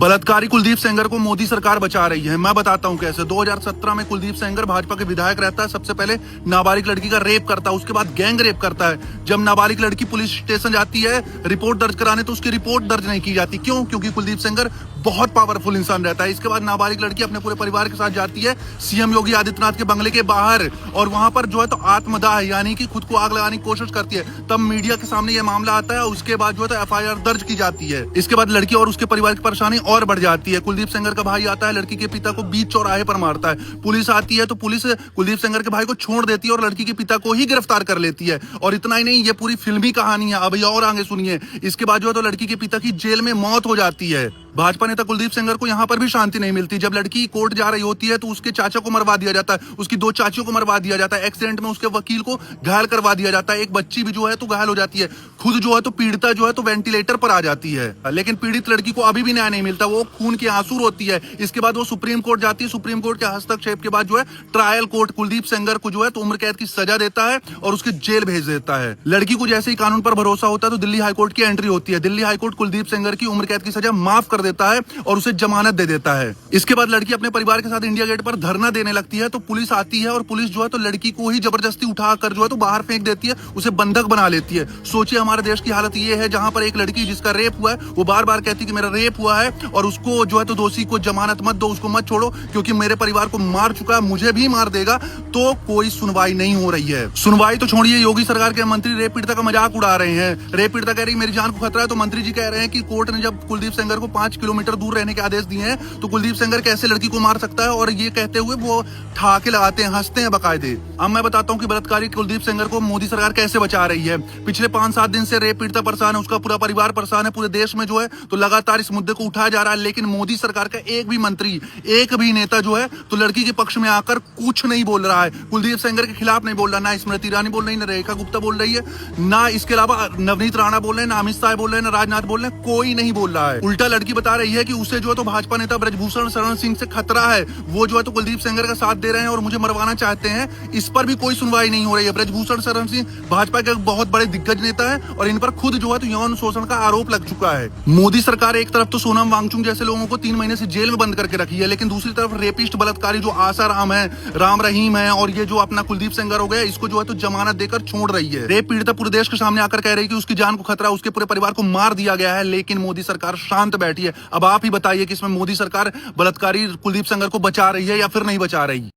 बलात्कारी कुलदीप सेंगर को मोदी सरकार बचा रही है। मैं बताता हूं कैसे। 2017 में कुलदीप सेंगर भाजपा के विधायक रहता है। सबसे पहले नाबालिग लड़की का रेप करता है, उसके बाद गैंग रेप करता है। जब नाबालिग लड़की पुलिस स्टेशन जाती है रिपोर्ट दर्ज कराने, तो उसकी रिपोर्ट दर्ज नहीं की जाती। क्यों? क्योंकि कुलदीप सेंगर बहुत पावरफुल इंसान रहता है। इसके बाद नाबालिग लड़की अपने पूरे परिवार के साथ जाती है सीएम योगी आदित्यनाथ के बंगले के बाहर, और वहां पर जो है तो आत्मदाह यानी कि खुद को आग लगाने की कोशिश करती है। तब मीडिया के सामने यह मामला आता है। उसके बाद जो है तो एफआईआर दर्ज की जाती है। इसके बाद लड़की और उसके परिवार की परेशानी और बढ़ जाती है। कुलदीप सेंगर का भाई आता है, लड़की के पिता को बीच चौराहे पर मारता है। पुलिस आती है तो पुलिस कुलदीप सेंगर के भाई को छोड़ देती है और लड़की के पिता को ही गिरफ्तार कर लेती है। और इतना ही नहीं, ये पूरी फिल्मी कहानी है। अभी और आगे सुनिए। इसके बाद जो है तो लड़की के पिता की जेल में मौत हो जाती है। भाजपा नेता कुलदीप सेंगर को यहाँ पर भी शांति नहीं मिलती। जब लड़की कोर्ट जा रही होती है तो उसके चाचा को मरवा दिया जाता है, उसकी 2 चाचियों को मरवा दिया जाता है। एक्सीडेंट में उसके वकील को घायल करवा दिया जाता है। एक बच्ची भी जो है तो घायल हो जाती है। खुद जो है तो पीड़िता जो है तो वेंटिलेटर पर आ जाती है। लेकिन पीड़ित लड़की को अभी भी न्याय नहीं मिलता। वो खून की आंसू रोती है। इसके बाद वो सुप्रीम कोर्ट जाती है। सुप्रीम कोर्ट के हस्तक्षेप के बाद जो है ट्रायल कोर्ट कुलदीप सेंगर को जो है तो उम्र कैद की सजा देता है और उसके जेल भेज देता है। लड़की को जैसे ही कानून पर भरोसा होता है तो दिल्ली हाईकोर्ट की एंट्री होती है। दिल्ली हाईकोर्ट कुलदीप सेंगर की उम्र कैद की सजा माफ कर देता है और उसे जमानत दे देता है। इसके बाद लड़की अपने परिवार के साथ इंडिया गेट पर धरना देने लगती है तो पुलिस आती है और पुलिस जो है तो लड़की को ही जबरदस्ती उठाकर जो है तो बाहर फेंक देती है, उसे बंधक बना लेती है। सोचिए हमारे देश की हालत ये है, जहां पर एक लड़की जिसका रेप हुआ है वो बार बार कहती है कि मेरा रेप हुआ है और उसको जो है तो दोषी को जमानत मत दो, उसको मत छोड़ो क्योंकि मेरे परिवार को मार चुका है, मुझे भी मार देगा। तो कोई सुनवाई नहीं हो रही है। सुनवाई तो छोड़िए, योगी सरकार के मंत्री रेप पीड़िता का मजाक उड़ा रहे हैं। रेप पीड़िता कह रही मेरी जान को खतरा है तो मंत्री जी कह रहे हैं कि कोर्ट ने जब कुलदीप सेंगर को 5 किलोमीटर दूर रहने के आदेश दिए हैं तो कुलदीप सेंगर कैसे लड़की को मार सकता है। और ये कहते हुए वो ठहाके लगाते हैं, हंसते हैं बकायदे। अब मैं बताता हूँ कि बलात्कारी कुलदीप सेंगर को मोदी सरकार कैसे बचा रही है। पिछले 5-7 दिन से रेप पीड़िता परेशान है, उसका पूरा परिवार परेशान है। पूरे देश में जो है तो लगातार इस मुद्दे को उठाया जा रहा है, लेकिन मोदी सरकार का एक भी मंत्री, एक भी नेता जो है तो लड़की के पक्ष में आकर कुछ नहीं बोल रहा है। कुलदीप सेंगर के खिलाफ नहीं बोल रहा। ना स्मृति ईरानी बोल रही है, ना रेखा गुप्ता बोल रही है, ना इसके अलावा नवनीत राणा बोल रहे हैं, ना अमित शाह बोल रहे हैं, ना राजनाथ बोल रहे हैं। कोई नहीं बोल रहा है। उल्टा लड़की बता रही है कि उसे जो है तो भाजपा नेता ब्रजभूषण शरण सिंह से खतरा है। वो जो है तो कुलदीप सेंगर का साथ दे रहे हैं और मुझे मरवाना चाहते हैं। इस पर भी कोई सुनवाई नहीं हो रही है। ब्रजभूषण शरण सिंह भाजपा के बहुत बड़े दिग्गज नेता है और इन पर खुद जो है तो यौन शोषण का आरोप लग चुका है। मोदी सरकार एक तरफ तो सोनम वांगचुक जैसे लोगों को 3 महीने से जेल में बंद करके रखी है, लेकिन दूसरी तरफ रेपिस्ट बलात्कारी जो आशा राम है, राम रहीम है और ये जो अपना कुलदीप सेंगर हो गया, इसको जो है तो जमानत देकर छोड़ रही है। रेप पीड़िता पूरे देश के सामने आकर कह रही है कि उसकी जान को खतरा, उसके पूरे परिवार को मार दिया गया है, लेकिन मोदी सरकार शांत बैठी है। अब आप ही बताइए कि इसमें मोदी सरकार बलात्कारी कुलदीप सेंगर को बचा रही है या फिर नहीं बचा रही।